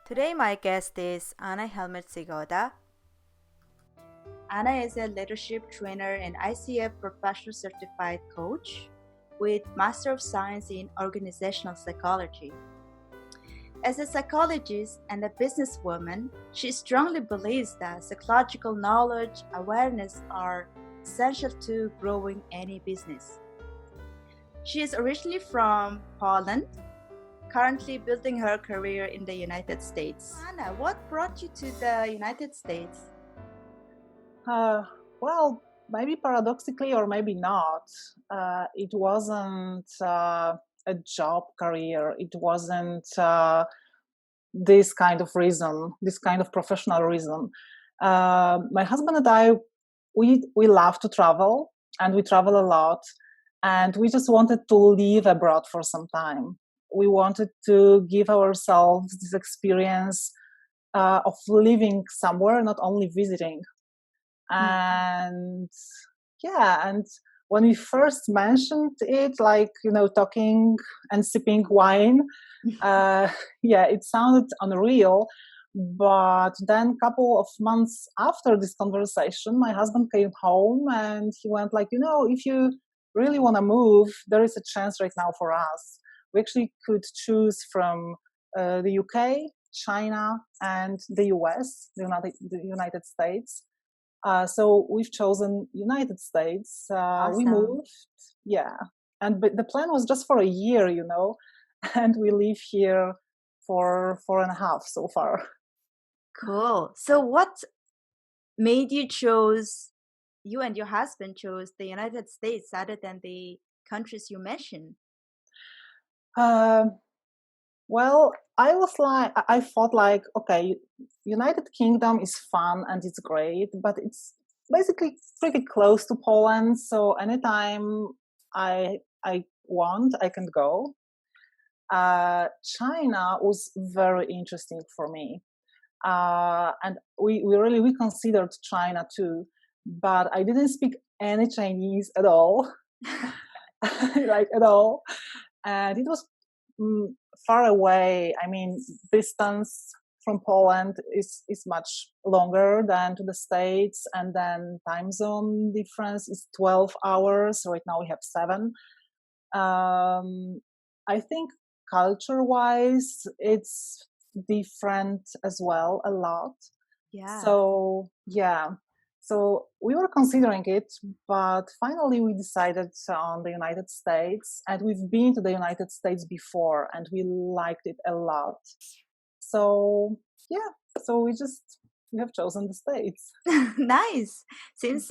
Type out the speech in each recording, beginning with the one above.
Today my guest is Anna Helmich-Zgoda. Anna is a leadership trainer and ICF-Professional certified coach with Master of Science in Organizational Psychology. As a psychologist and a businesswoman, she strongly believes that psychological knowledge, awareness are essential to growing any business. She is originally from Poland, currently building her career in the United States. Anna, what brought you to the United States? Well, maybe paradoxically or maybe not. It wasn't a job career. It wasn't this kind of reason, this kind of professional reason. My husband and I, we love to travel, and we travel a lot, and we just wanted to live abroad for some time. We wanted to give ourselves this experience of living somewhere, not only visiting. And and when we first mentioned it, like, talking and sipping wine, it sounded unreal. But then a couple of months after this conversation, my husband came home and he went like, if you really want to move, there is a chance right now for us. We actually could choose from the UK, China, and the US, the United States. So we've chosen United States. Awesome. We moved, but the plan was just for a year, and we live here for 4.5 so far. Cool. So what made you and your husband chose the United States other than the countries you mentioned? Well, I thought like, okay, United Kingdom is fun and it's great, but it's basically pretty close to Poland. So anytime I want, I can go. China was very interesting for me. And we considered China too, but I didn't speak any Chinese at all, like at all. And it was far away. I mean, distance from Poland is much longer than to the States, and then time zone difference is 12 hours. Right now we have 7. I think culture-wise, it's different as well a lot. Yeah. So we were considering it, but finally we decided on the United States, and we've been to the United States before and we liked it a lot. So we have chosen the States. Nice. Seems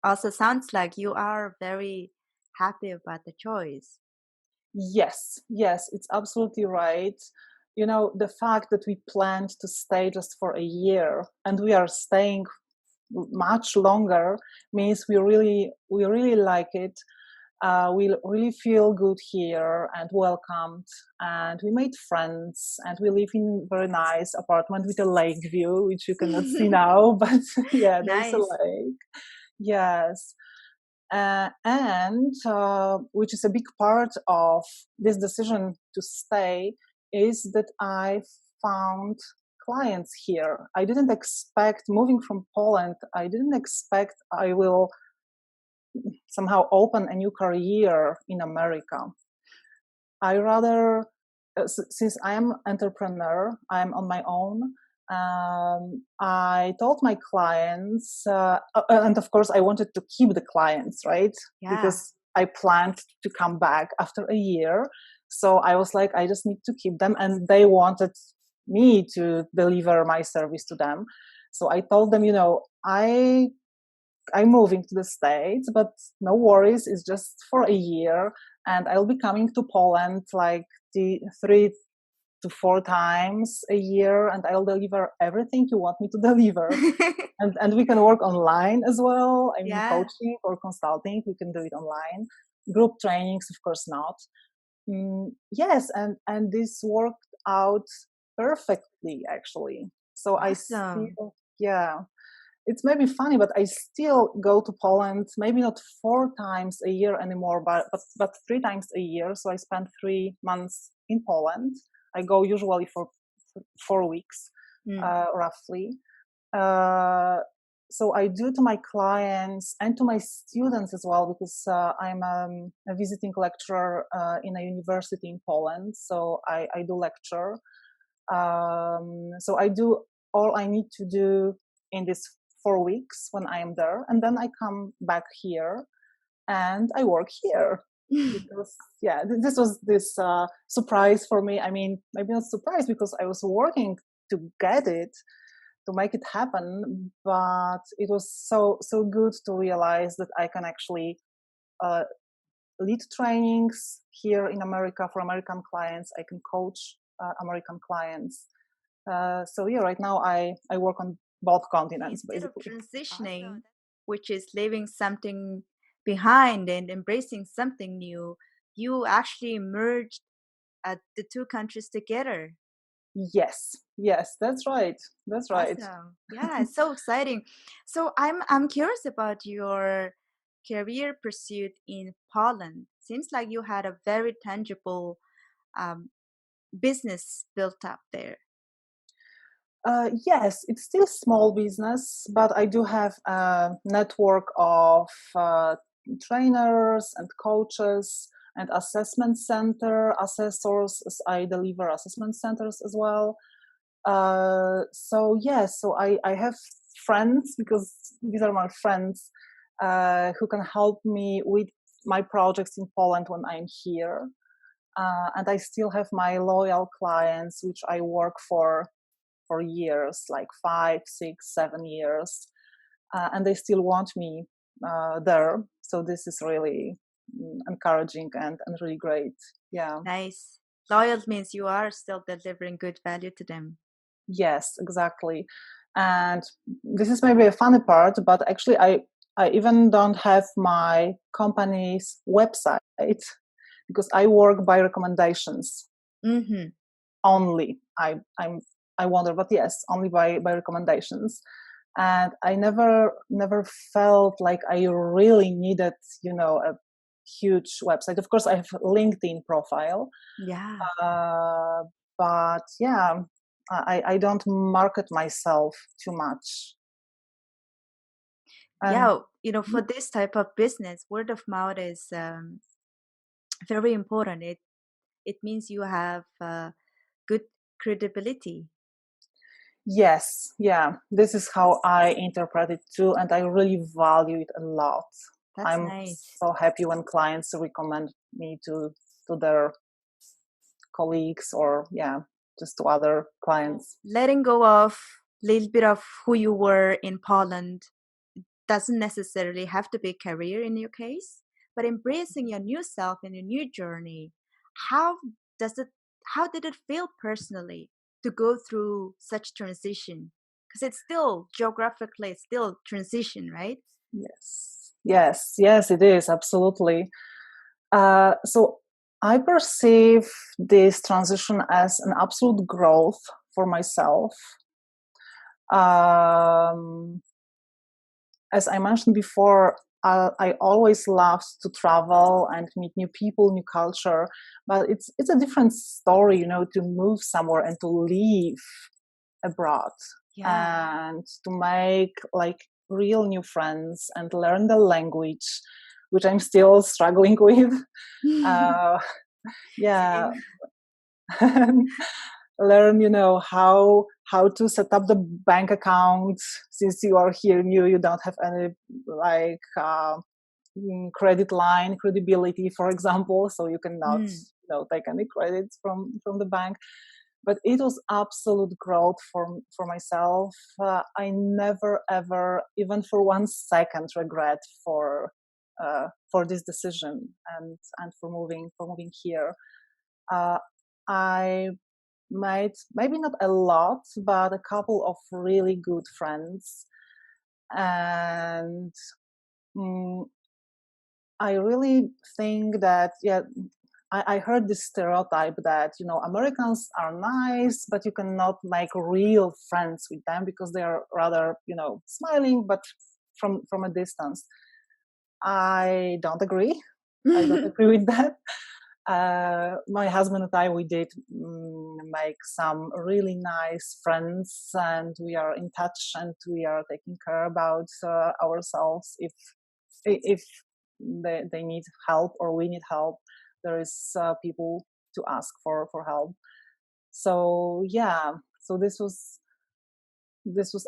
also sounds like you are very happy about the choice. Yes, it's absolutely right. The fact that we planned to stay just for a year and we are staying much longer means we really like it. We really feel good here and welcomed, and we made friends, and we live in a very nice apartment with a lake view, which you cannot see now, but there's Nice. a lake. Yes. And which is a big part of this decision to stay is that I found clients here. I didn't expect, moving from Poland, I didn't expect I will somehow open a new career in America. I rather, since I am entrepreneur, I'm on my own. I told my clients, and of course I wanted to keep the clients, right? Yeah. Because I planned to come back after a year. So I was like, I just need to keep them, and they wanted me to deliver my service to them. So I told them, I'm moving to the States, but no worries, it's just for a year, and I'll be coming to Poland like 3 to 4 times a year, and I'll deliver everything you want me to deliver. and we can work online as well. I mean, coaching or consulting, we can do it online. Group trainings, of course not. Yes, and this worked out perfectly, actually. So Awesome. it's maybe funny, but I still go to Poland, maybe not 4 times a year anymore, but 3 times a year. So I spend 3 months in Poland. I go usually for 4 weeks, Mm. roughly. So I do to my clients and to my students as well, because I'm a visiting lecturer in a university in Poland. So I do lecture. So I do all I need to do in these 4 weeks when I am there, and then I come back here and I work here. Because this was this surprise for me. I mean, maybe not surprise, because I was working to get it, to make it happen, but it was so good to realize that I can actually uh, lead trainings here in America for American clients. I can coach American clients. So right now I work on both continents, Instead of basically. transitioning, which is leaving something behind and embracing something new, you actually merged the two countries together. Yes, that's right. That's right. Awesome. Yeah, it's so exciting. So I'm curious about your career pursuit in Poland. Seems like you had a very tangible um, business built up there. Yes, it's still small business, but I do have a network of trainers and coaches and assessment center assessors. I deliver assessment centers as well. So yes, so I have friends, because these are my friends who can help me with my projects in Poland when I'm here. And I still have my loyal clients, which I work for years, like 5, 6, 7 years, and they still want me there. So this is really encouraging and really great. Yeah. Nice. Loyal means you are still delivering good value to them. Yes, exactly. And this is maybe a funny part, but actually, I even don't have my company's website, because I work by recommendations Mm-hmm. only. I wonder, but yes, only by recommendations. And I never felt like I really needed, a huge website. Of course, I have a LinkedIn profile, Yeah. uh, but I don't market myself too much. And Yeah, for this type of business, word of mouth is very important. It means you have good credibility. yes, yeah, this is how I interpret it too, and I really value it a lot. That's I'm nice. so happy when clients recommend me to their colleagues, or just to other clients. Letting go of a little bit of who you were in Poland doesn't necessarily have to be career in your case, but embracing your new self and your new journey. How does it? How did it feel personally to go through such transition? Because it's still geographically, it's still transition, right? Yes, it is absolutely. So I perceive this transition as an absolute growth for myself. Um, as I mentioned before, I always loved to travel and meet new people, new culture. But it's a different story, to move somewhere and to live abroad Yeah. and to make like real new friends and learn the language, which I'm still struggling with. Uh, yeah, Same. learn how to set up the bank account, since you are here new, you don't have any like credit line credibility, for example, so you cannot Mm. take any credits from the bank. But it was absolute growth for myself. I never ever, even for 1 second, regret for this decision, and for moving here. uh, I made, maybe not a lot, but a couple of really good friends. And mm, I really think that, I heard this stereotype that, Americans are nice, but you cannot make real friends with them because they are rather, smiling, but from a distance. I don't agree. I don't agree with that. My husband and I, we did make some really nice friends, and we are in touch, and we are taking care about ourselves. If they need help or we need help, there is people to ask for help. So yeah, so this was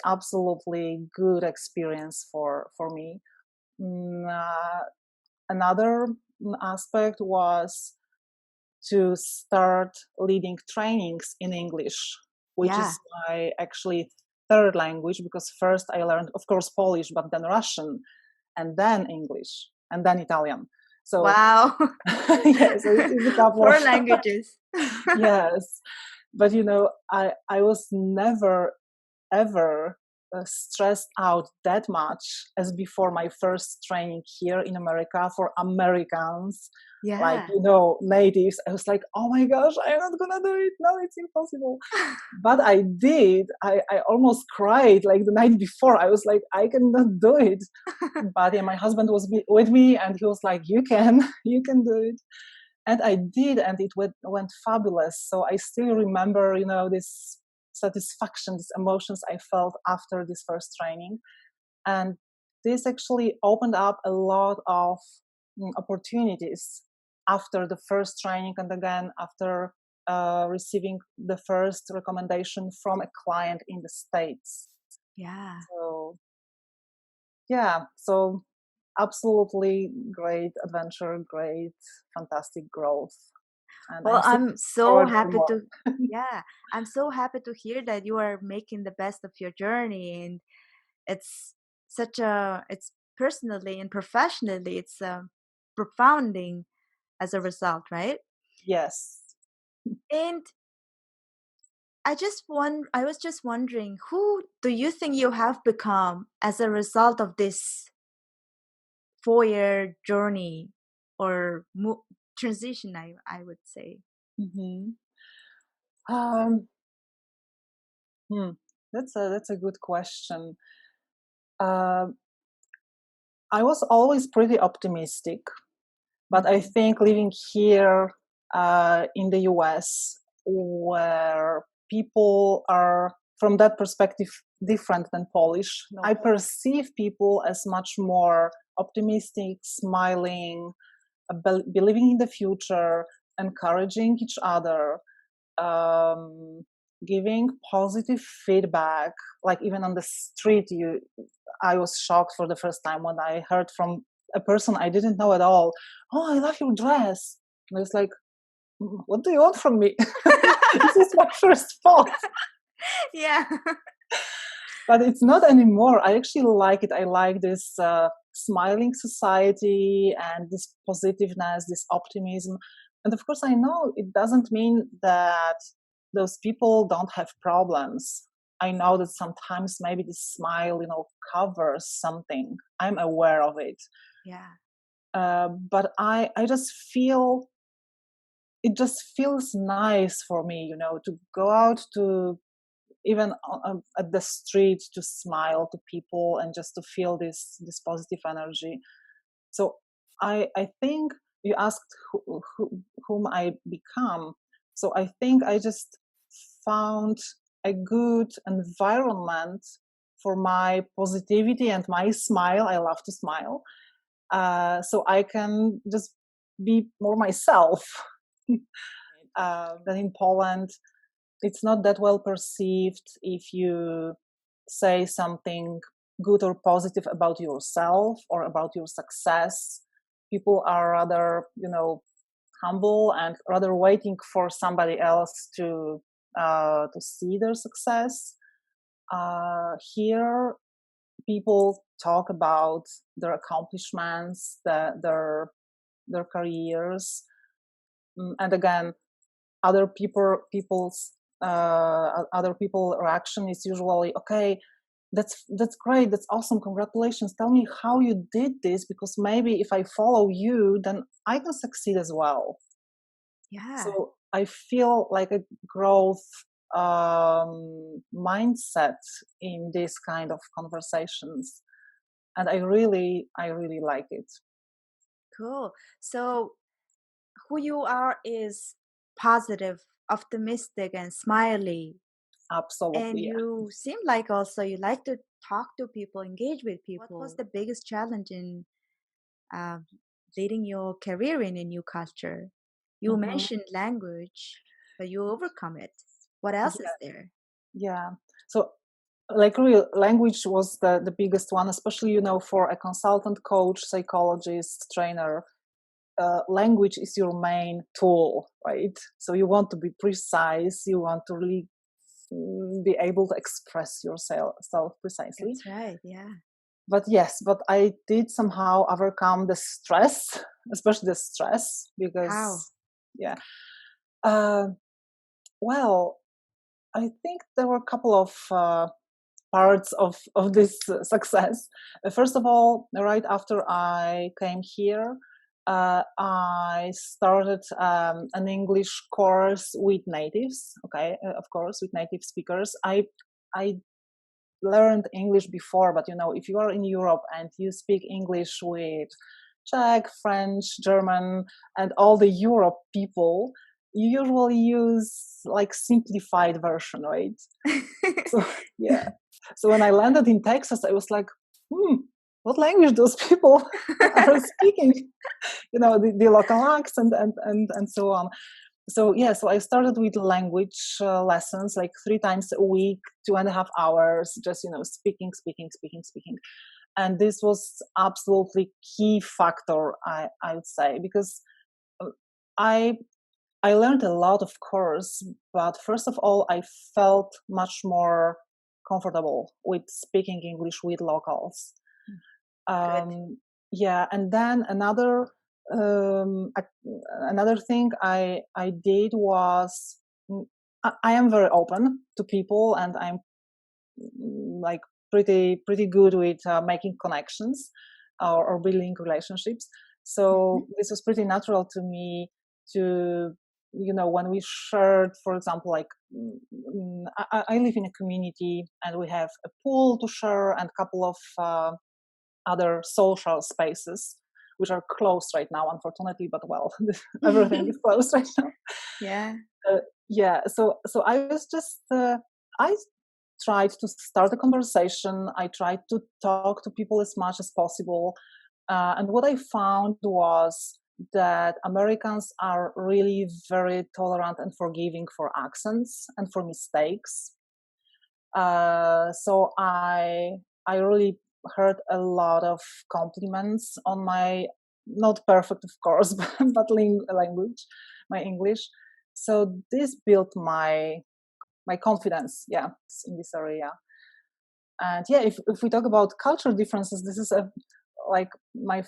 absolutely good experience for me. Another aspect was to start leading trainings in English, which Yeah. is my actually third language, because first I learned, of course, Polish, but then Russian, and then English, and then Italian. So Wow. yeah, so it's a couple Four of languages. yes, but I was never ever stressed out that much as before my first training here in America for Americans, like Yeah. natives. I was like, oh my gosh, I'm not gonna do it. No, it's impossible. But I did. I almost cried like the night before. I was like, I cannot do it. But yeah, my husband was with me, and he was like, you can, you can do it. And I did, and it went fabulous. So I still remember, this satisfaction, these emotions I felt after this first training. And this actually opened up a lot of opportunities after the first training, and again after receiving the first recommendation from a client in the States. Yeah. So yeah, so absolutely great adventure, great, fantastic growth. And Well, I'm still I'm looking so forward for happy more. to, yeah, I'm so happy to hear that you are making the best of your journey. And it's it's personally and professionally, it's profounding as a result, right? Yes. And I was just wondering, who do you think you have become as a result of this 4-year journey or transition, I would say. hmm Um, hmm, that's a good question. Uh, I was always pretty optimistic, but I Hmm. think living here in the US, where people are from that perspective different than Polish, I perceive people as much more optimistic, smiling, believing in the future, encouraging each other, um, giving positive feedback. Like even on the street, I was shocked for the first time when I heard from a person I didn't know at all, "Oh, I love your dress." And I was like, "What do you want from me?" This is my first thought. Yeah. But it's not anymore. I actually like it. I like this smiling society and this positiveness, this optimism. And of course, I know it doesn't mean that those people don't have problems. I know that sometimes maybe this smile, covers something. I'm aware of it. Yeah. But I just feel it just feels nice for me, to go out to even at the street, to smile to people and just to feel this positive energy. So I think you asked whom I become. So I think I just found a good environment for my positivity and my smile. I love to smile, so I can just be more myself. Than in Poland, it's not that well perceived if you say something good or positive about yourself or about your success. People are rather, humble and rather waiting for somebody else to see their success. Here, people talk about their accomplishments, their careers, and again, other people reaction is usually, okay, that's great, that's awesome, congratulations, tell me how you did this, because maybe if I follow you, then I can succeed as well. Yeah. So I feel like a growth mindset in this kind of conversations, and I really like it. Cool. So who you are is positive, optimistic, and smiley. And Absolutely. you seem like also you like to talk to people, engage with people. What was the biggest challenge in uh, leading your career in a new culture? You Hmm. mentioned language, but you overcome it. What else is Yeah. there? Yeah. So like real language was the biggest one, especially, for a consultant, coach, psychologist, trainer. Language is your main tool, right? So you want to be precise, you want to really be able to express yourself precisely. That's right. Yeah. But I did somehow overcome the stress, especially the stress, How? because yeah. uh, well, I think there were a couple of parts of this success. First of all, right after I came here, I started an English course with natives. Okay, of course, with native speakers. I learned English before, but if you are in Europe and you speak English with Czech, French, German, and all the Europe people, you usually use like simplified version, right? So yeah. So when I landed in Texas, I was like, what language those people are speaking? The local accent and so on. So yeah, so I started with language lessons like 3 times a week, 2.5 hours, just speaking. And this was absolutely key factor, I would say, because uh, I I learned a lot, of course, but first of all, I felt much more comfortable with speaking English with locals. Good. Yeah, and then another thing I did was I am very open to people, and I'm like pretty good with making connections or building relationships. Mhm. So this was pretty natural to me to when we shared, for example, like I live in a community and we have a pool to share and a couple of other social spaces which are closed right now, unfortunately, but well, everything is closed right now. Yeah. uh, yeah, so I was just I tried to start a conversation. I tried to talk to people as much as possible. And what I found was that Americans are really very tolerant and forgiving for accents and for mistakes. So I really heard a lot of compliments on my not perfect, of course, but language, my English. So this built my confidence, yeah, in this area. And yeah, if we talk about cultural differences, this is like my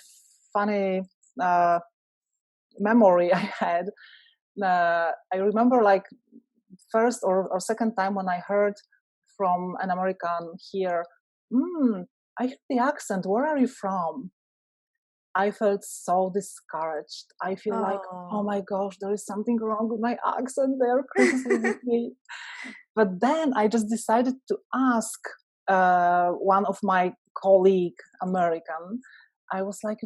funny uh, memory I had. I remember like first or second time when I heard from an American here, I hear the accent. Where are you from? I felt so discouraged. I feel like, oh Oh. my gosh, there is something wrong with my accent. They're criticizing me. But then I just decided to ask one of my colleague American. I was like,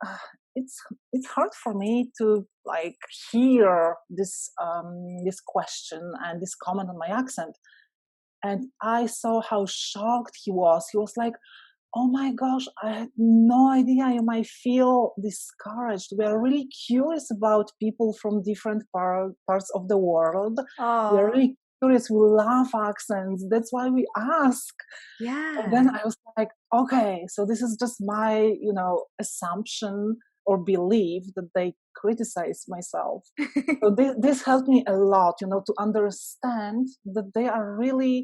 uh, it's it's hard for me to like hear this question and this comment on my accent. And I saw how shocked he was. He was like, oh my gosh, I had no idea you might feel discouraged. We are really curious about people from different parts of the world. We are Oh. really curious. We love accents. That's why we ask. And Yeah. then I was like, okay, so this is just my, assumption or belief that they criticize myself. So this helped me a lot, to understand that they are really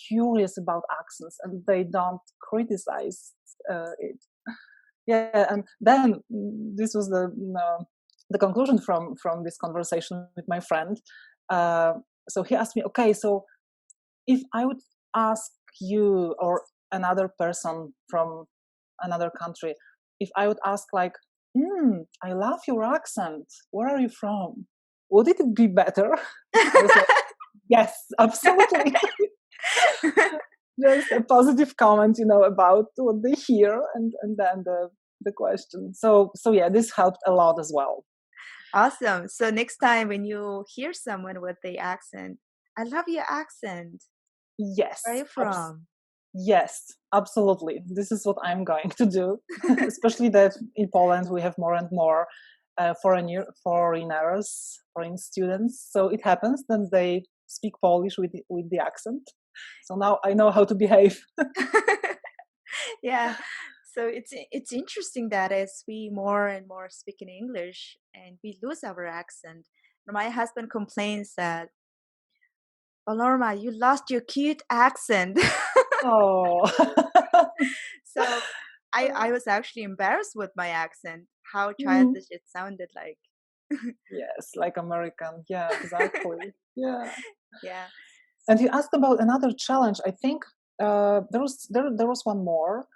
curious about accents and they don't criticize it. Yeah, and then this was the conclusion from this conversation with my friend. Uh, so he asked me, okay, so if I would ask you or another person from another country, if I would ask like, I love your accent. Where are you from? Would it be better? I was like, yes, absolutely. Just a positive comment, about what they hear and then the question. So yeah, this helped a lot as well. Awesome. So next time when you hear someone with the accent, I love your accent. Where are Yes, you from? yes, absolutely. This is what I'm going to do, especially that in Poland we have more and more foreigners, foreign students. So it happens that they speak Polish with the accent. So now I know how to behave. Yeah. So it's interesting that as we more and more speak in English and we lose our accent. My husband complains that, "Oh, Norma, you lost your cute accent." Oh, So I was actually embarrassed with my accent, how Mhm. childish it sounded like. Yes, like American. Yeah, exactly. Yeah. Yeah. And you asked about another challenge. I think there was one more.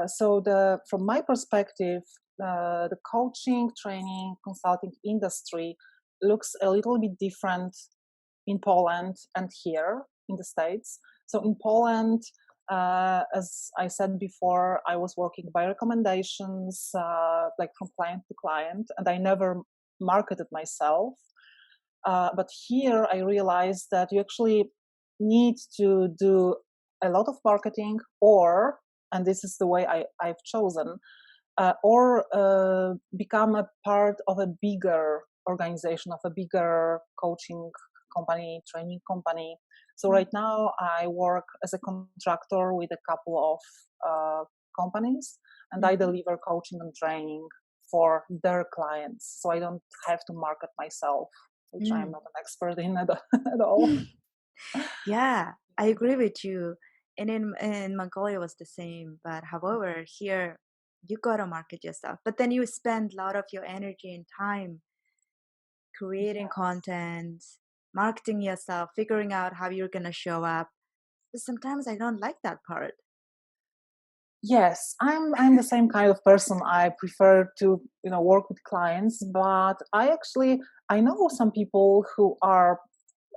So from my perspective, the coaching, training, consulting industry looks a little bit different in Poland and here in the States. So in Poland, as I said before, I was working by recommendations, like from client to client, and I never marketed myself. But here I realized that you actually need to do a lot of marketing, or, and this is the way I've chosen, or become a part of a bigger organization, of a bigger coaching company, training company. So Mm, right now I work as a contractor with a couple of companies, and I mhm, deliver coaching and training for their clients. So I don't have to market myself, which I am mm. not an expert in at all. Yeah, I agree with you. And in Mongolia was the same, but however, here you gotta market yourself. But then you spend a lot of your energy and time creating Yes. content, marketing yourself, figuring out how you're gonna show up. But sometimes I don't like that part. Yes, I'm the same kind of person. I prefer to, work with clients, but I know some people who are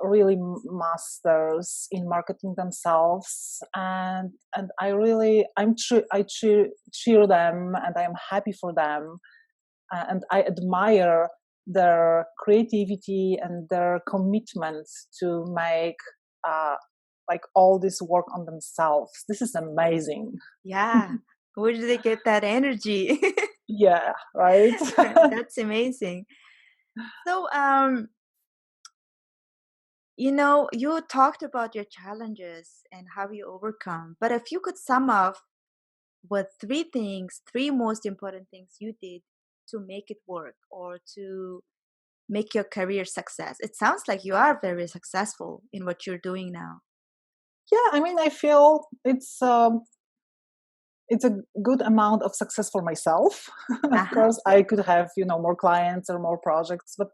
really masters in marketing themselves, and I cheer them, and I am happy for them, and I admire their creativity and their commitment to make uh, like all this work on themselves. This is amazing. Yeah. Where do they get that energy? Yeah, right. That's amazing. So, you talked about your challenges and how you overcome, but if you could sum up what three most important things you did to make it work or to make your career success. It sounds like you are very successful in what you're doing now. Yeah, I mean, I feel it's a good amount of success for myself. Of Uh-huh. course, I could have more clients or more projects, but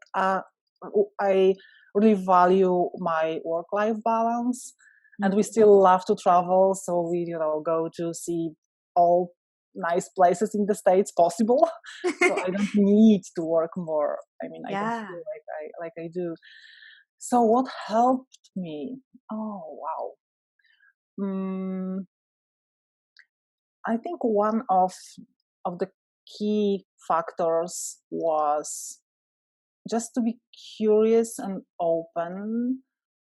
I really value my work-life balance, and we Mhm. still love to travel, so we go to see all nice places in the States possible. So I don't need to work more. I mean, I don't Yeah. feel like I do. So what helped me? Oh wow. Mm, I think one of the key factors was just to be curious and open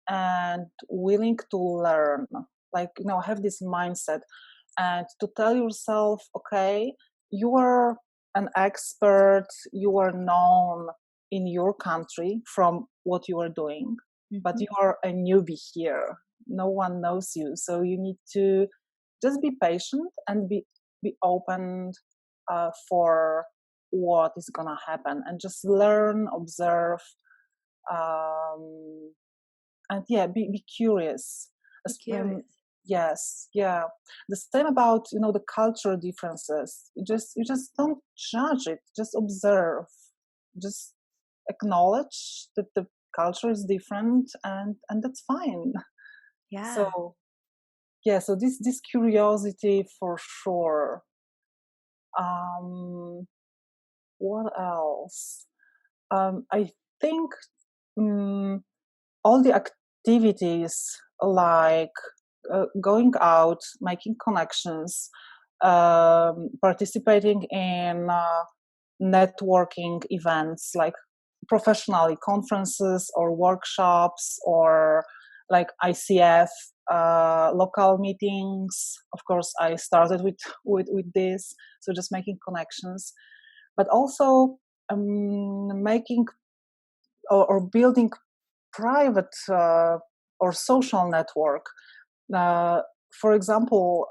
and willing to learn. Like, have this mindset and to tell yourself, okay, you are an expert, you are known in your country from what you are doing, but Mhm. you are a newbie here. No one knows you. So you need to just be patient and be open for what is gonna happen, and just learn, observe, um, and yeah, be curious. Be curious. Yes, yeah. The same about the cultural differences. You just don't judge it. Just observe. Just acknowledge that the culture is different, and that's fine. Yeah. So yeah, so this curiosity for sure. Um, what else? I think um, all the activities like going out, making connections, participating in networking events, like professionally conferences or workshops, or like ICF local meetings. Of course, I started with this, so just making connections, but also making or building private or social network. For example,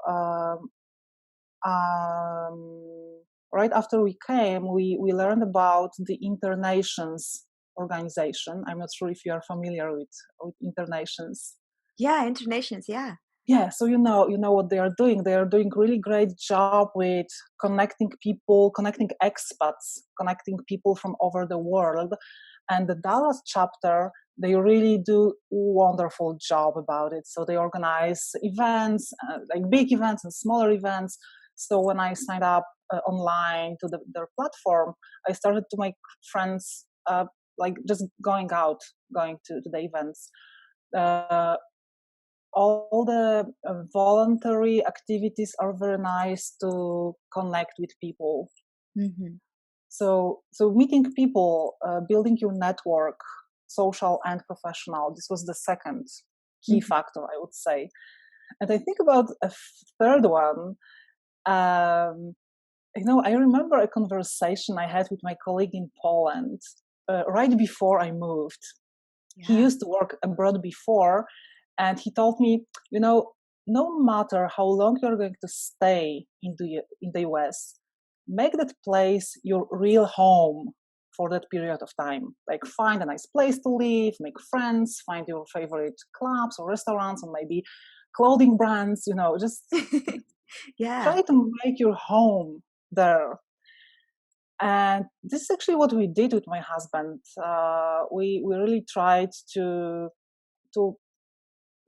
right after we came, we learned about the Internations organization. I'm not sure if you are familiar with Internations. Yeah, Internations, yeah. Yeah, so you know what they are doing. They are doing really great job with connecting people, connecting expats, connecting people from over the world. And the Dallas chapter, they really do wonderful job about it. So they organize events, like big events and smaller events. So when I signed up online to their platform, I started to make friends, like just going to the events. Uh, all the voluntary activities are very nice to connect with people. Mm-hmm. So meeting people, building your network, social and professional, this was the second key Mm-hmm. factor, I would say. And I think about a third one. I remember a conversation I had with my colleague in Poland right before I moved. He Yeah. used to work abroad before, and he told me, no matter how long you're going to stay in the US, make that place your real home for that period of time. Like, find a nice place to live, make friends, find your favorite clubs or restaurants, or maybe clothing brands. Just Yeah. try to make your home there. And this is actually what we did with my husband. We really tried to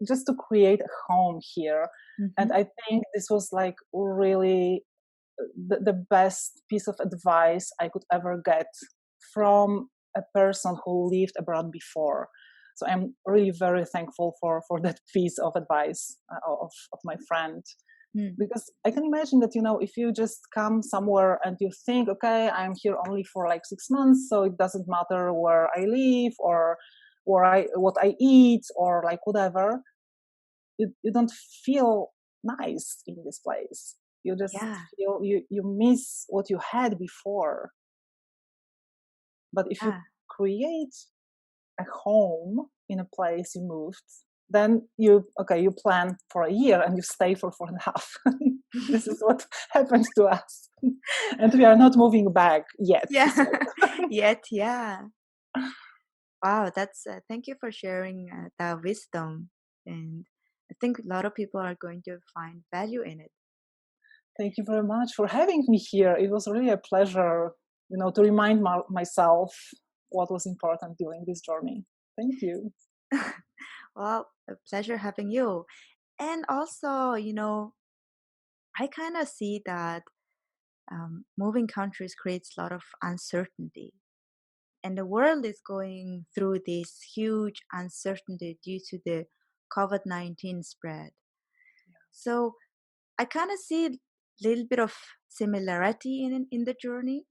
just to create a home here. Mm-hmm. And I think this was like really the best piece of advice I could ever get from a person who lived abroad before. So I'm really very thankful for that piece of advice of my friend. Mm. Because I can imagine that, if you just come somewhere and you think, okay, I'm here only for like 6 months, so it doesn't matter where I live or what I eat or like whatever, you don't feel nice in this place. You just Yeah. feel you miss what you had before. But if you Yeah. create a home in a place you moved, then you plan for a year and you stay for 4.5. This is what happened to us. And we are not moving back yet. Yeah. So Yet, yeah. Wow, that's thank you for sharing that wisdom. And I think a lot of people are going to find value in it. thank you very much for having me here. It was really a pleasure, to remind myself what was important during this journey. Thank you. Well, a pleasure having you. And also, I kind of see that moving countries creates a lot of uncertainty. And the world is going through this huge uncertainty due to the COVID-19 spread. So I kind of see a little bit of similarity in the journey.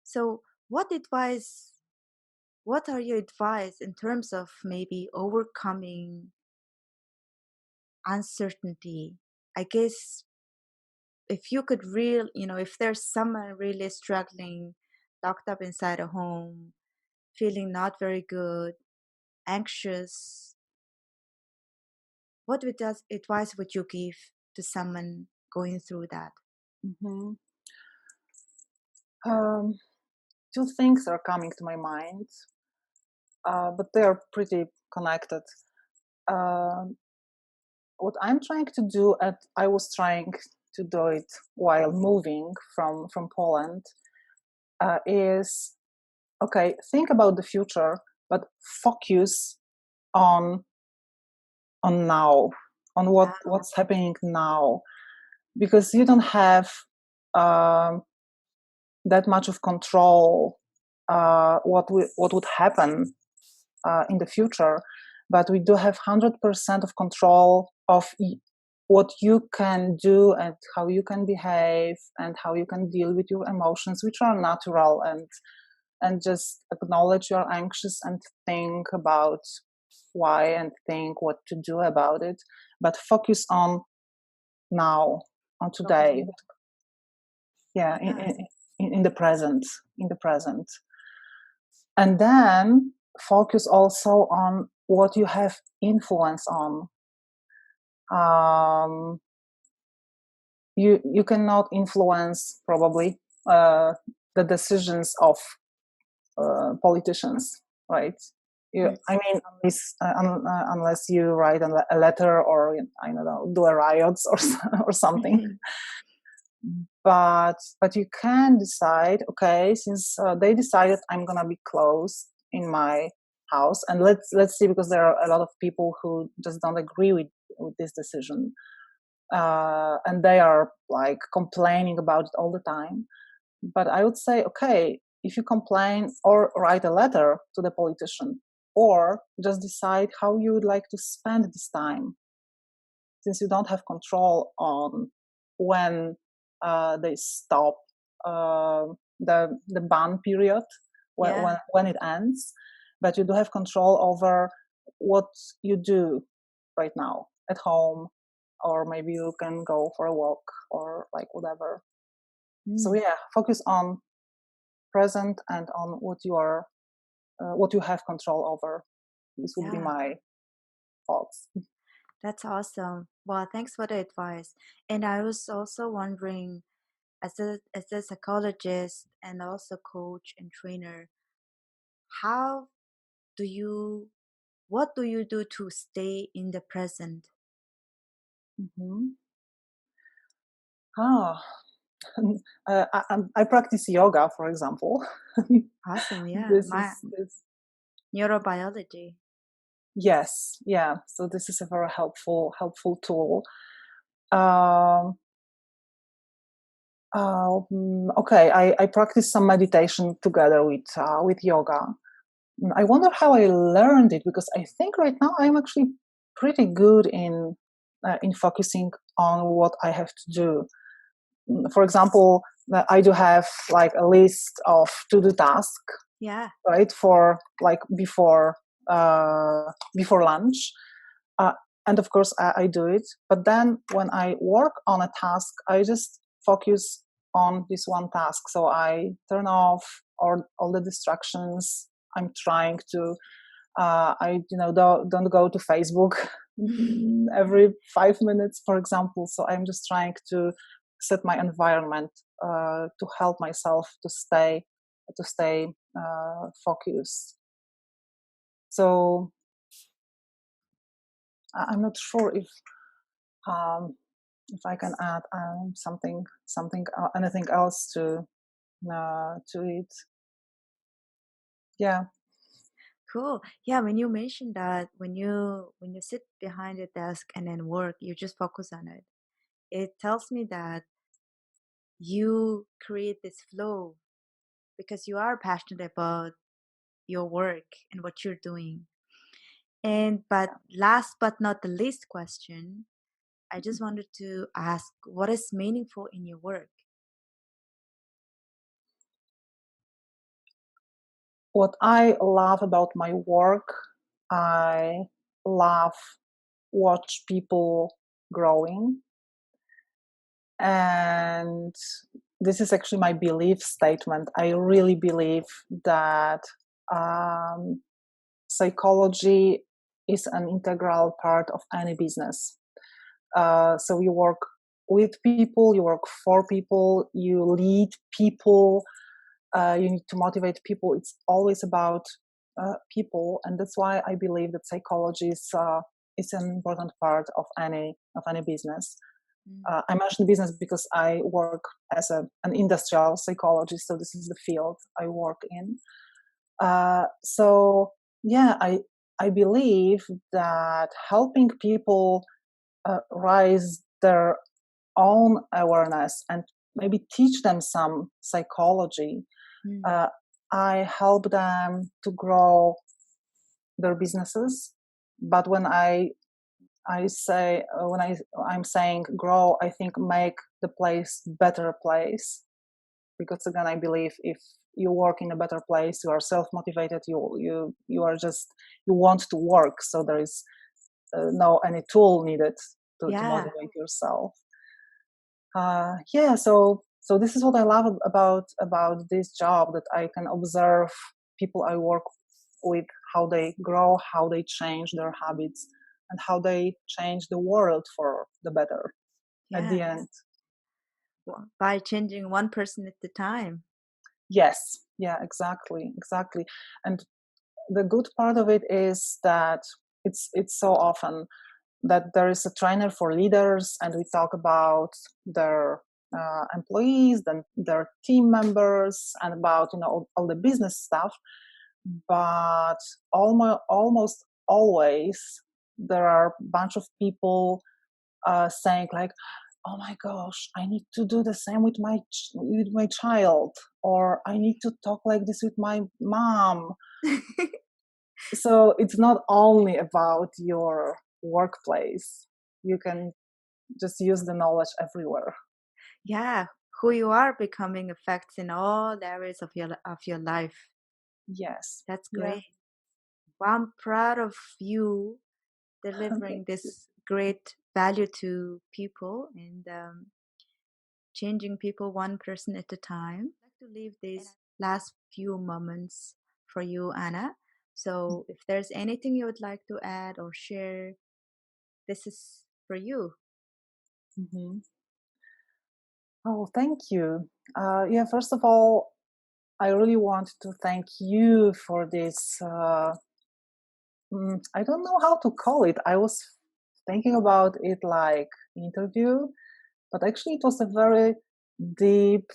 So what are your advice in terms of maybe overcoming uncertainty? I guess if you could if there's someone really struggling, locked up inside a home, feeling not very good, anxious, what advice would you give to someone going through that? Mm-hmm. Um, Two things are coming to my mind, but they are pretty connected. Um what I'm trying to do, and I was trying to do it while moving from Poland, is okay. Think about the future, but focus on now, on Wow. what's happening now, because you don't have um, that much of control what would happen in the future, but we do have 100% of control of what you can do and how you can behave and how you can deal with your emotions, which are natural, and just acknowledge you're anxious and think about why and think what to do about it, but focus on now, on today. Yeah, in the present, and then focus also on what you have influence on. You cannot influence probably the decisions of politicians, right? I mean, unless you write a letter or I don't know, do a riots or something. But you can decide, okay, since they decided I'm gonna be closed in my house, and let's see, because there are a lot of people who just don't agree with this decision, and they are like complaining about it all the time. But I would say, okay, if you complain or write a letter to the politician, or just decide how you would like to spend this time, since you don't have control on when they stop the ban period, when it ends, but you do have control over what you do right now at home, or maybe you can go for a walk or like whatever. So yeah, focus on present and on what you have control over. This would be my thoughts. That's awesome. Well, thanks for the advice. And I was also wondering, as a psychologist and also coach and trainer, how do you what do you do to stay in the present? Mm-hmm. I practice yoga, for example. Awesome, yeah. This My is this. neurobiology. Yes, yeah. So this is a very helpful tool. Um, okay, I practice some meditation together with yoga. I wonder how I learned it, because I think right now I'm actually pretty good in focusing on what I have to do. For example, I do have like a list of to-do tasks, Yeah. right, for like before lunch, uh, and of course I do it. But then when I work on a task, I just focus on this one task. So I turn off all the distractions. I'm trying to I don't go to Facebook every 5 minutes, for example. So I'm just trying to set my environment to help myself to stay focused. So I'm not sure if I can add anything else to it. Yeah. Cool. Yeah, when you mentioned that when you sit behind a desk and then work, you just focus on it. It tells me that you create this flow because you are passionate about your work and what you're doing. And but last but not the least question, I just wanted to ask what is meaningful in your work? What I love about my work, I love watch people growing, and this is actually my belief statement. I really believe that um, psychology is an integral part of any business. So you work with people, you work for people, you lead people, you need to motivate people. It's always about people, and that's why I believe that psychology is an important part of any business. I mentioned business because I work as an industrial psychologist, so this is the field I work in. So yeah, I believe that helping people raise their own awareness and maybe teach them some psychology. Uh, I help them to grow their businesses, but when I I say when I'm saying grow, I think make the place better place, because again, I believe if you work in a better place, you are self-motivated, you are just, you want to work, so there is no any tool needed to Yeah. motivate yourself. Yeah, so this is what I love about this job, that I can observe people I work with, how they grow, how they change their habits, and how they change the world for the better at the Yes. end. By changing one person at a time. Yes, yeah, exactly. And the good part of it is that it's so often that there is a trainer for leaders, and we talk about their employees, then their team members, and about all the business stuff. But almost always there are a bunch of people saying like, "Oh my gosh, I need to do the same with my child," or "I need to talk like this with my mom." So it's not only about your workplace. You can just use the knowledge everywhere. Yeah, who you are becoming affects in all areas of your life. Yes. That's Yeah. great. Well, I'm proud of you Thank delivering you. this great value to people and changing people one person at a time. I'd like to leave these last few moments for you, Anna. So if there's anything you would like to add or share, this is for you. Hmm. Oh, thank you. Yeah, first of all, I really want to thank you for this. I don't know how to call it. I was thinking about it like interview, but actually, it was a very deep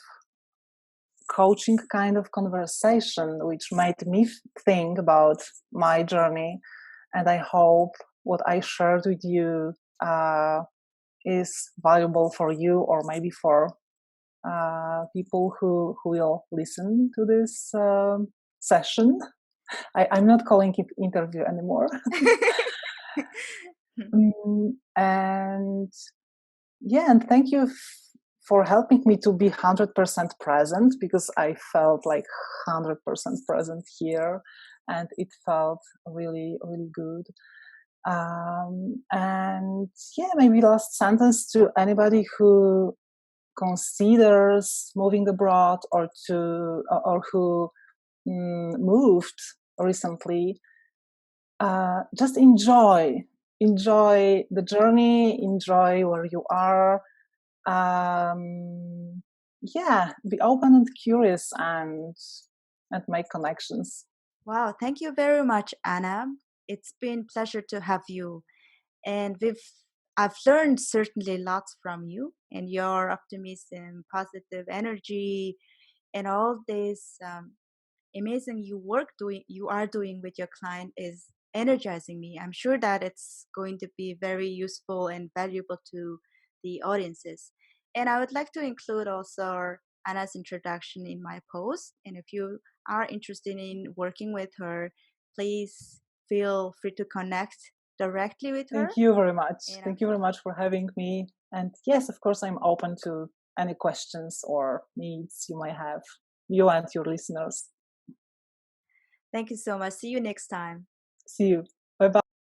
coaching kind of conversation, which made me think about my journey. And I hope what I shared with you is valuable for you, or maybe for people who will listen to this session. I'm not calling it interview anymore. And yeah, and thank you for helping me to be 100% present, because I felt like 100% present here, and it felt really, really good. And yeah, maybe last sentence to anybody who considers moving abroad, or who moved recently. Just enjoy the journey, enjoy where you are. Yeah, be open and curious, and make connections. Wow, thank you very much, Anna. It's been pleasure to have you. And I've learned certainly lots from you and your optimism, positive energy, and all this amazing you are doing with your client is energizing me. I'm sure that it's going to be very useful and valuable to the audiences. And I would like to include also Anna's introduction in my post. And if you are interested in working with her, please feel free to connect directly with her. Thank you very much. And Thank you very much for having me. And yes, of course, I'm open to any questions or needs you might have, you and your listeners. thank you so much. See you next time. See you.